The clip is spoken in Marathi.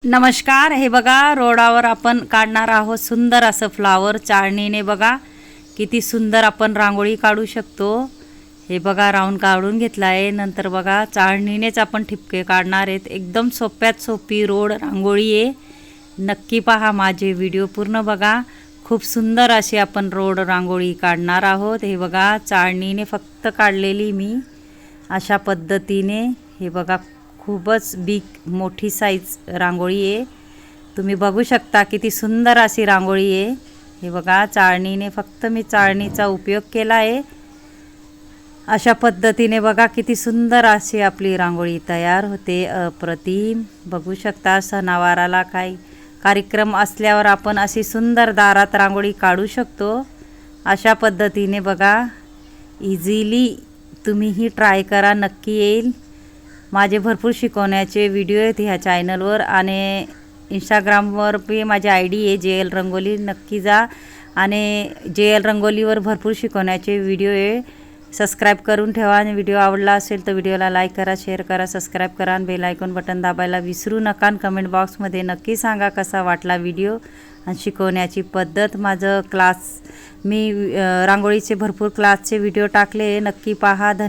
नमस्कार। हे बघा रोडावर आपण काढणार आहोत सुंदर असं फ्लावर चाळणीने। बघा किती सुंदर आपण रांगोळी काढू शकतो। हे बघा राऊंड काढून घेतला आहे। नंतर बघा चाळणीनेच आपण ठिपके काढणार आहेत। एकदम सोप्यात सोपी रोड रांगोळी आहे। नक्की पहा माझे व्हिडिओ पूर्ण बघा। खूप सुंदर अशी आपण रोड रांगोळी काढणार आहोत। हे बघा चाळणीने फक्त काढलेली मी अशा पद्धतीने। हे बघा खूपच बिग मोठी साईज रांगोळी आहे। तुम्ही बघू शकता किती सुंदर अशी रांगोळी आहे। हे बघा चाळणीने फक्त मी चाळणीचा उपयोग केला आहे। अशा पद्धतीने बघा किती सुंदर अशी आपली रांगोळी तयार होते। अप्रतिम बघू शकता। सणावाराला काही कार्यक्रम असल्यावर आपण अशी सुंदर दारात रांगोळी काढू शकतो। अशा पद्धतीने बघा इझिली तुम्हीही ट्राय करा, नक्की येईल। माझे भरपूर शिकवण्याचे व्हिडिओ आहेत ह्या चॅनलवर आणि इंस्टाग्रामवर भी माझी आयडी आहे JL रंगोली। नक्की जा आणि JL रंगोलीवर भरपूर शिकवण्याचे व्हिडिओ आहे। सबस्क्राइब करून ठेवा आणि व्हिडिओ आवडला असेल तर व्हिडिओला लाईक करा, शेअर करा, सबस्क्राइब करा आणि बेल आयकॉन बटन दाबायला विसरू नका। आणि कमेंट बॉक्समध्ये नक्की सांगा कसा वाटला व्हिडिओ आणि शिकवण्याची पद्धत। माझं क्लास मी रांगोळीचे भरपूर क्लासचे व्हिडिओ टाकले, नक्की पहा। धन्यवाद।